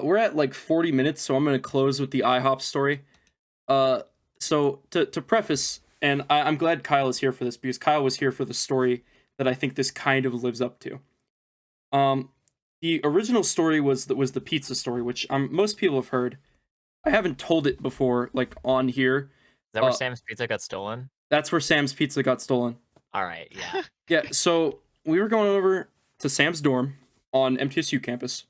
we're at like 40 minutes, so I'm gonna close with the IHOP story. So to preface, and I'm glad Kyle is here for this because Kyle was here for the story that I think this kind of lives up to. The original story was the pizza story, which most people have heard. I haven't told it before, like on here. Is that where Sam's Pizza got stolen? That's where Sam's Pizza got stolen. All right, yeah. Yeah, so we were going over to Sam's dorm on MTSU campus,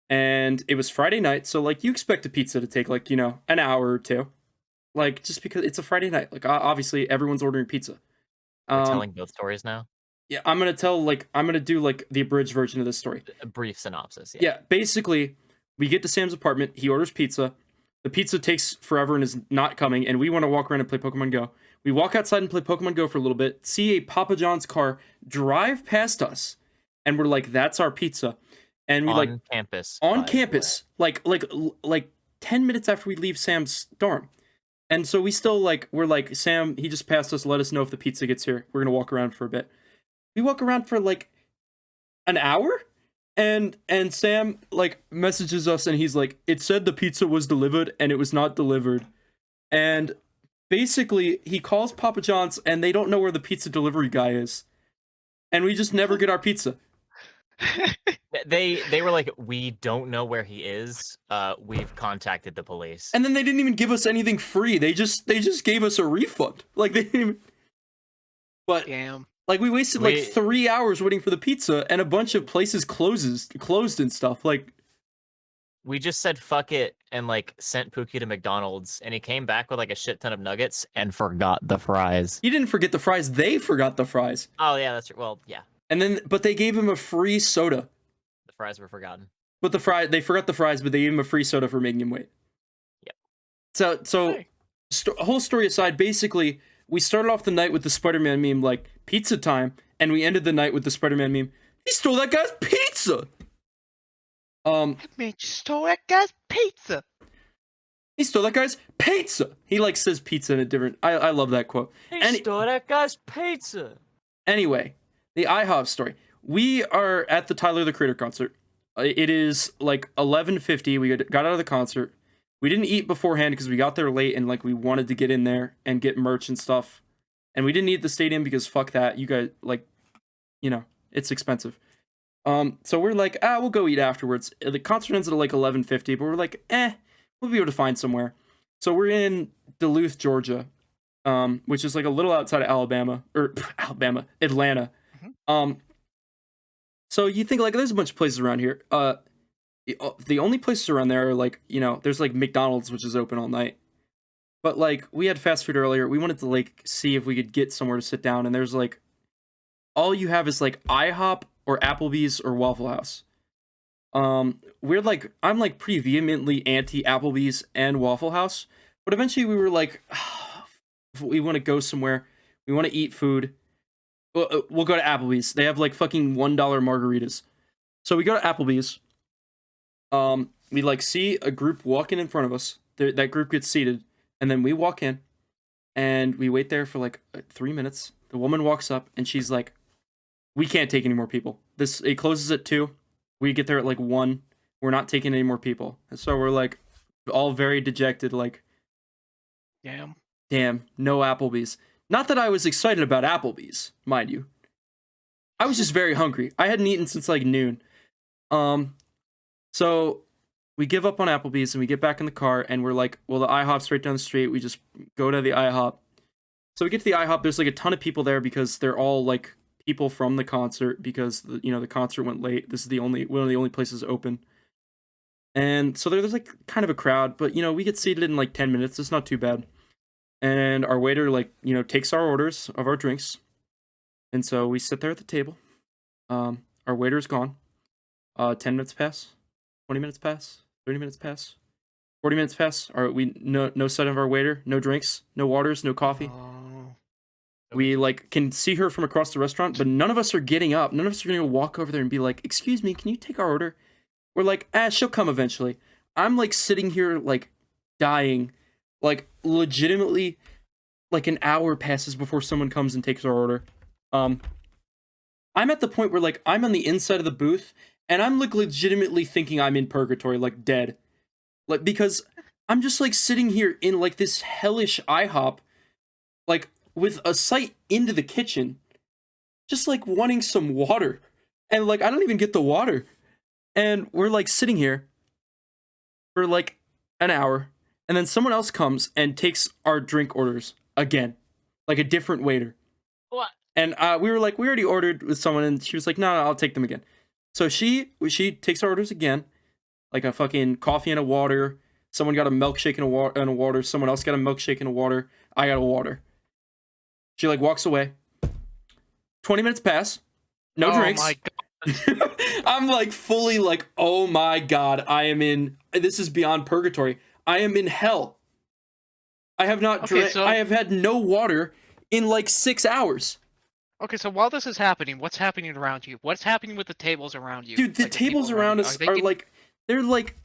and it was Friday night, so like you expect a pizza to take like, an hour or two. Like, just because it's a Friday night. Like, obviously, everyone's ordering pizza. We're telling both stories now? Yeah, I'm going to do, like, the abridged version of this story. A brief synopsis, yeah. Yeah, basically, we get to Sam's apartment, he orders pizza, the pizza takes forever and is not coming, and we want to walk around and play Pokemon Go. We walk outside and play Pokemon Go for a little bit, see a Papa John's car drive past us, and we're like, that's our pizza. And we on campus. On campus. Like 10 minutes after we leave Sam's dorm. And so we still we're like, Sam, he just passed us, let us know if the pizza gets here. We're gonna walk around for a bit. We walk around for like an hour, and Sam messages us and he's like, it said the pizza was delivered and it was not delivered. And basically he calls Papa John's and they don't know where the pizza delivery guy is. And we just never get our pizza. They were like, we don't know where he is. We've contacted the police. And then they didn't even give us anything free. They just gave us a refund. Like they didn't even... But damn. Like we wasted 3 hours waiting for the pizza, and a bunch of places closed and stuff. Like we just said fuck it and sent Pookie to McDonald's, and he came back with a shit ton of nuggets and forgot the fries. He didn't forget the fries. They forgot the fries. Oh yeah, that's well yeah. And then, but they gave him a free soda. The fries were forgotten. But they forgot the fries, but they gave him a free soda for making him wait. Yep. So hey. Whole story aside, basically, we started off the night with the Spider-Man meme, like, pizza time, and we ended the night with the Spider-Man meme, he stole that guy's pizza! That man just stole that guy's pizza! He stole that guy's pizza! He, says pizza in a different... I love that quote. He stole that guy's pizza! Anyway, the IHOP story. We are at the Tyler, the Creator concert. It is, 11:50. We got out of the concert. We didn't eat beforehand because we got there late and, we wanted to get in there and get merch and stuff. And we didn't eat at the stadium because fuck that. You guys, it's expensive. So we're like, we'll go eat afterwards. The concert ends at, 11:50, but we're like, we'll be able to find somewhere. So we're in Duluth, Georgia, which is, a little outside of Atlanta. Mm-hmm. So you think, there's a bunch of places around here. The only places around there are there's McDonald's, which is open all night. But we had fast food earlier. We wanted to see if we could get somewhere to sit down, and there's all you have is IHOP or Applebee's or Waffle House. I'm pretty vehemently anti Applebee's and Waffle House, but eventually we were we want to go somewhere. We want to eat food. We'll go to Applebee's. They have fucking $1 margaritas. So we go to Applebee's. We see a group walking in front of us. That group gets seated, and then we walk in, and we wait there for 3 minutes. The woman walks up, and she's like, "We can't take any more people. It closes at 2. We get there at 1. We're not taking any more people." And so we're all very dejected, damn, no Applebee's. Not that I was excited about Applebee's, mind you. I was just very hungry. I hadn't eaten since noon. So we give up on Applebee's and we get back in the car and we're well, the IHOP's right down the street. We just go to the IHOP. So we get to the IHOP. There's a ton of people there because they're all people from the concert because the concert went late. This is one of the only places open. And so there's kind of a crowd, but we get seated in 10 minutes. It's not too bad. And our waiter takes our orders of our drinks. And so we sit there at the table. Our waiter's gone. 10 minutes pass. 20 minutes pass. 30 minutes pass. 40 minutes pass. No sight of our waiter. No drinks. No waters. No coffee. We can see her from across the restaurant, but none of us are getting up. None of us are going to walk over there and be like, "Excuse me, can you take our order?" We're she'll come eventually. I'm sitting here dying. Legitimately, an hour passes before someone comes and takes our order. I'm at the point where I'm on the inside of the booth And I'm like legitimately thinking I'm in purgatory, like dead. Like, because I'm just like sitting here in like this hellish IHOP, like with a sight into the kitchen, just like wanting some water. And like, I don't even get the water. And we're like sitting here for like an hour. And then someone else comes and takes our drink orders again, like a different waiter. What? And we were like, we already ordered with someone, and she was like, no, I'll take them again. So she takes our orders again, like a fucking coffee and a water. Someone got a milkshake and a water. Someone else got a milkshake and a water. I got a water. She like walks away. 20 minutes pass. No drinks. My God. I'm like fully like, oh my God, this is beyond purgatory. I am in hell. I have not drank. I have had no water in like 6 hours. Okay, so while this is happening, what's happening around you? What's happening with the tables around you? Dude, the tables around us are like, they're like,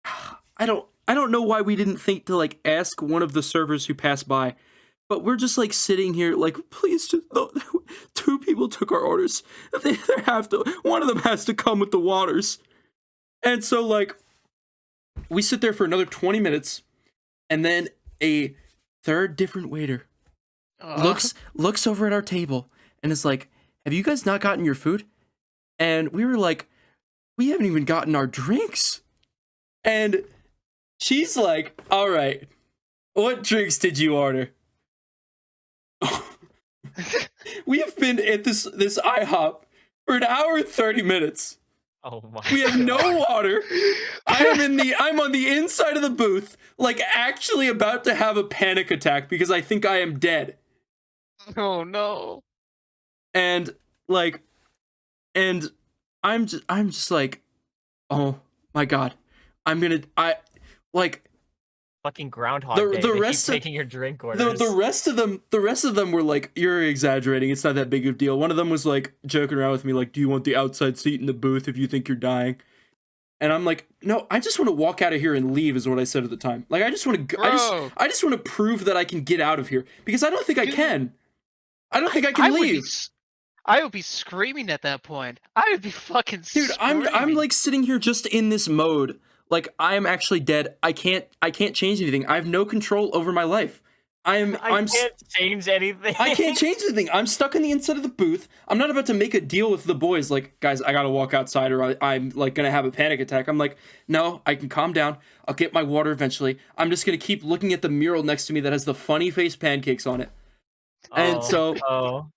I don't know why we didn't think to like ask one of the servers who passed by, but we're just like sitting here like, please just, no, 2 people took our orders. One of them has to come with the waters. And so like, we sit there for another 20 minutes, and then a third different waiter looks over at our table and is like, have you guys not gotten your food? And we were like, we haven't even gotten our drinks. And she's like, all right, what drinks did you order? We have been at this IHOP for an hour and 30 minutes. Oh my! We have no water. I'm on the inside of the booth, like actually about to have a panic attack because I think I am dead. Oh no. And I'm just like, oh my God. Fucking Groundhog Day. The They rest keep of taking your drink orders. the rest of them were like, you're exaggerating. It's not that big of a deal. One of them was like joking around with me, like, do you want the outside seat in the booth if you think you're dying? And I'm like, no, I just want to walk out of here and leave, is what I said at the time. Like, I just want to, I just want to prove that I can get out of here because I don't think I can. I don't think I can leave. I would be screaming at that point. I would be fucking Dude, screaming. I'm like sitting here just in this mode. Like, I am actually dead. I can't change anything. I have no control over my life. I can't change anything. I can't change anything. I'm stuck in the inside of the booth. I'm not about to make a deal with the boys. Like, guys, I gotta walk outside or I'm like gonna have a panic attack. I'm like, no, I can calm down. I'll get my water eventually. I'm just gonna keep looking at the mural next to me that has the funny face pancakes on it. And so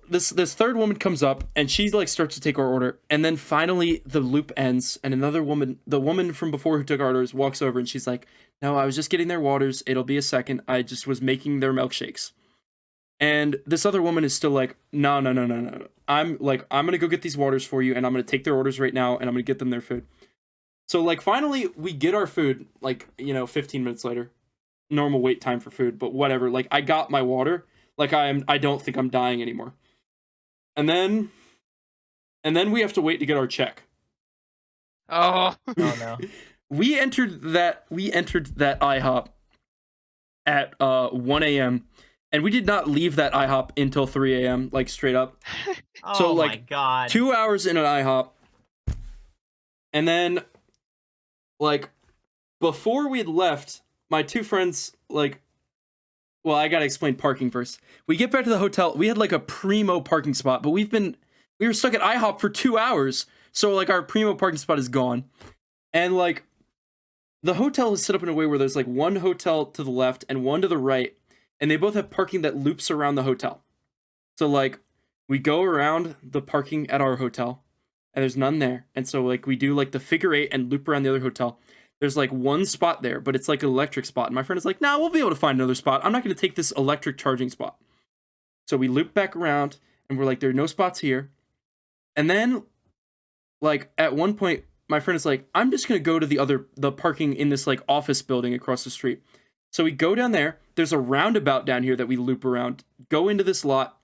this third woman comes up and she like starts to take our order, and then finally the loop ends and another woman, the woman from before who took our orders, walks over and she's like, no, I was just getting their waters, it'll be a second, I just was making their milkshakes. And this other woman is still like, no, I'm gonna go get these waters for you and I'm gonna take their orders right now and I'm gonna get them their food. So like finally we get our food, like, 15 minutes later, normal wait time for food, but whatever, like I got my water. Like I don't think I'm dying anymore. And then we have to wait to get our check. Oh. Oh no. We entered that IHOP at 1 a.m. and we did not leave that IHOP until 3 a.m. like straight up. Oh So my like God. 2 hours in an IHOP. And then like before we had left, my 2 friends well, I gotta explain parking first. We get back to the hotel. We had like a primo parking spot, but we were stuck at IHOP for 2 hours. So like our primo parking spot is gone. And like the hotel is set up in a way where there's like one hotel to the left and one to the right. And they both have parking that loops around the hotel. So like we go around the parking at our hotel and there's none there. And so like we do like the figure 8 and loop around the other hotel. There's like one spot there, but it's like an electric spot. And my friend is like, nah, we'll be able to find another spot. I'm not going to take this electric charging spot. So we loop back around and we're like, there are no spots here. And then like at one point, my friend is like, I'm just going to go to the parking in this like office building across the street. So we go down there. There's a roundabout down here that we loop around, go into this lot,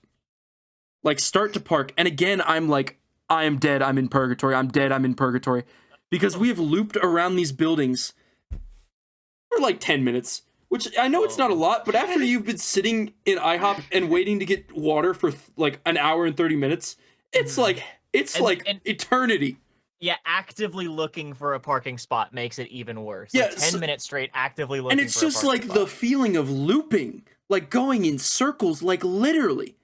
like start to park. And again, I'm like, I am dead. I'm in purgatory. I'm dead. I'm in purgatory. Because we have looped around these buildings for like 10 minutes, which I know it's not a lot, but after you've been sitting in IHOP and waiting to get water for like an hour and 30 minutes, it's It's like eternity. Yeah, actively looking for a parking spot makes it even worse. Yeah, Like 10 minutes straight actively looking and for it's a just parking like spot. the feeling of looping, like going in circles, like literally,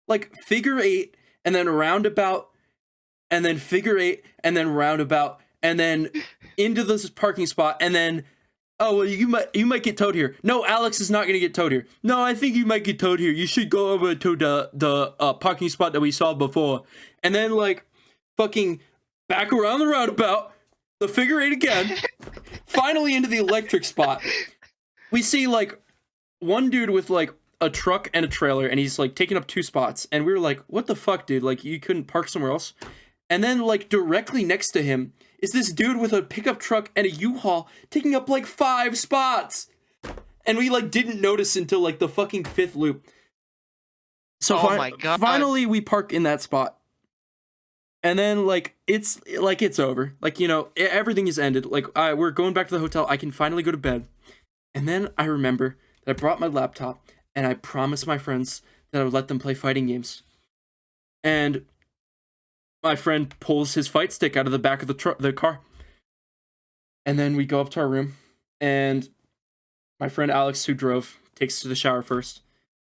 like figure eight and then roundabout, and then figure eight and then roundabout, and then into this parking spot, and then oh well, you might get towed here. No, Alex is not gonna get towed here. No, I think you might get towed here. You should go over to the parking spot that we saw before, and then like fucking back around the roundabout, the figure eight again, finally into the electric spot. We see like one dude with like a truck and a trailer, and he's like taking up 2 spots, and we were like, what the fuck, dude? Like you couldn't park somewhere else? And then like directly next to him is this dude with a pickup truck and a U-Haul taking up like 5 spots. And we like didn't notice until like the fucking 5th loop. So my God. Finally we park in that spot. And then like it's over. Like, you know, everything is ended. Like we're going back to the hotel. I can finally go to bed. And then I remember that I brought my laptop and I promised my friends that I would let them play fighting games. And my friend pulls his fight stick out of the back of the car. And then we go up to our room, and my friend Alex, who drove, takes us to the shower first.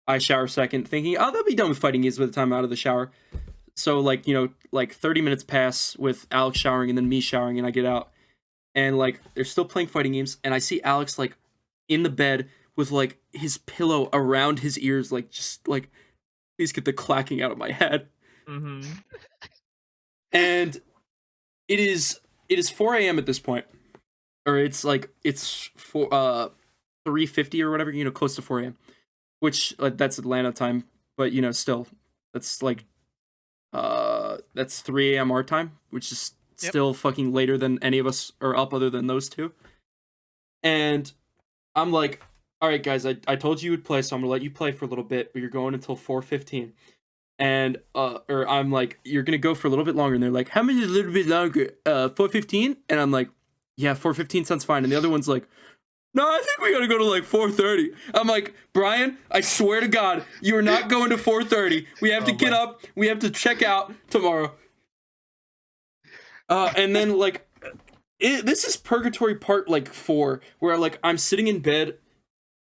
I shower second, thinking, oh, they'll be done with fighting games by the time I'm out of the shower. So, like, you know, like 30 minutes pass with Alex showering and then me showering, and I get out. And, like, they're still playing fighting games, and I see Alex, like, in the bed with, like, his pillow around his ears, like, just, like, please get the clacking out of my head. Mm-hmm. And it is 4 a.m. at this point. Or it's 3:50 or whatever, you know, close to 4 a.m. Which that's Atlanta time, but you know, still that's like that's 3 a.m. our time, which is still fucking later than any of us are up other than those two. And I'm like, all right, guys, I told you would play, so I'm gonna let you play for a little bit, but you're going until 4:15. And or I'm like, you're gonna go for a little bit longer, and they're like, how many is a little bit longer? 4:15? And I'm like, yeah, 4:15 sounds fine. And the other one's like, no, I think we gotta go to like 4:30. I'm like, Brian, I swear to God, you are not going to 4:30. We have to get up. We have to check out tomorrow. And then like, this is Purgatory Part like 4, where like I'm sitting in bed,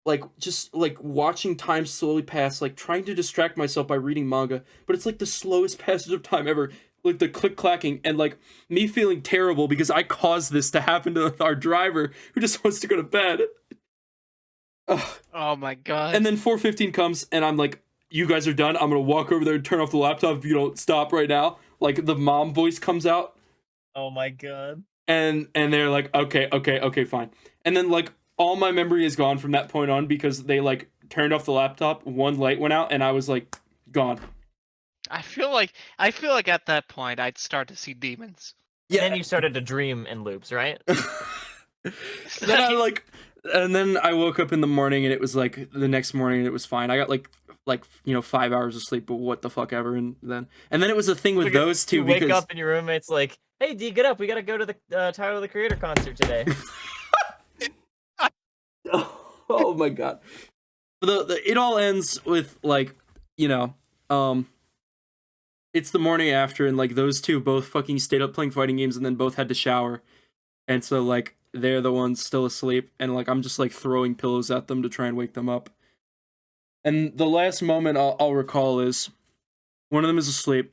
like just like watching time slowly pass, like trying to distract myself by reading manga, but it's like the slowest passage of time ever. Like the click clacking, and like me feeling terrible because I caused this to happen to our driver who just wants to go to bed. Ugh. Oh my God. And then 4:15 comes, and I'm like, you guys are done. I'm gonna walk over there and turn off the laptop if you don't stop right now. Like the mom voice comes out. Oh my God. And they're like, okay, fine. And then like all my memory is gone from that point on because they like turned off the laptop, one light went out, and I was like gone. I feel like at that point I'd start to see demons. Yeah. Then you started to dream in loops, right? And then I woke up in the morning, and it was like the next morning, and it was fine. I got like you know 5 hours of sleep, but what the fuck ever. And then it was a thing with those two. You wake up and your roommate's like, "Hey, D, get up. We gotta go to the Tyler the Creator concert today." Oh my God. It all ends with like, you know, it's the morning after, and like those two both fucking stayed up playing fighting games and then both had to shower. And so like they're the ones still asleep, and like I'm just like throwing pillows at them to try and wake them up. And the last moment I'll recall is one of them is asleep,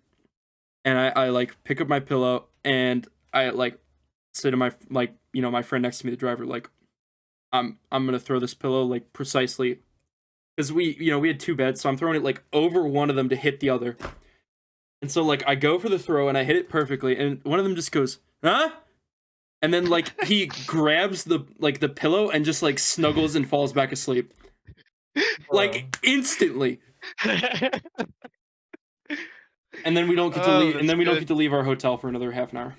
and I like pick up my pillow, and I like say to my like, you know, my friend next to me, the driver, like, I'm gonna throw this pillow like precisely, because we had 2 beds, so I'm throwing it like over one of them to hit the other. And so like I go for the throw and I hit it perfectly, and one of them just goes, huh? And then like he grabs the pillow and just like snuggles and falls back asleep. Like instantly. And then we don't get to leave, and then we don't get to leave our hotel for another half an hour.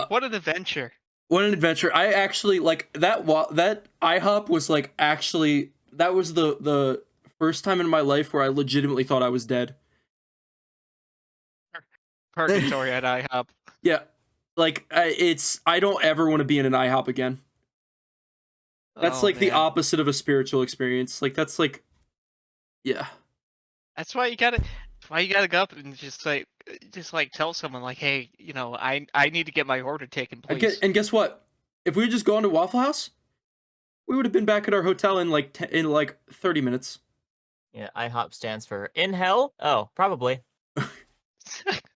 What an adventure. What an adventure. I actually like that IHOP was like actually that was the first time in my life where I legitimately thought I was dead. Purgatory at IHOP. Yeah. Like I don't ever want to be in an IHOP again. That's like the opposite of a spiritual experience. Like that's like, yeah. That's why you gotta. Why you gotta go up and just like tell someone like, hey, I need to get my order taken, please. And guess what? If we had just gone to Waffle House, we would have been back at our hotel in like 30 minutes. Yeah, IHOP stands for in hell. Oh, probably.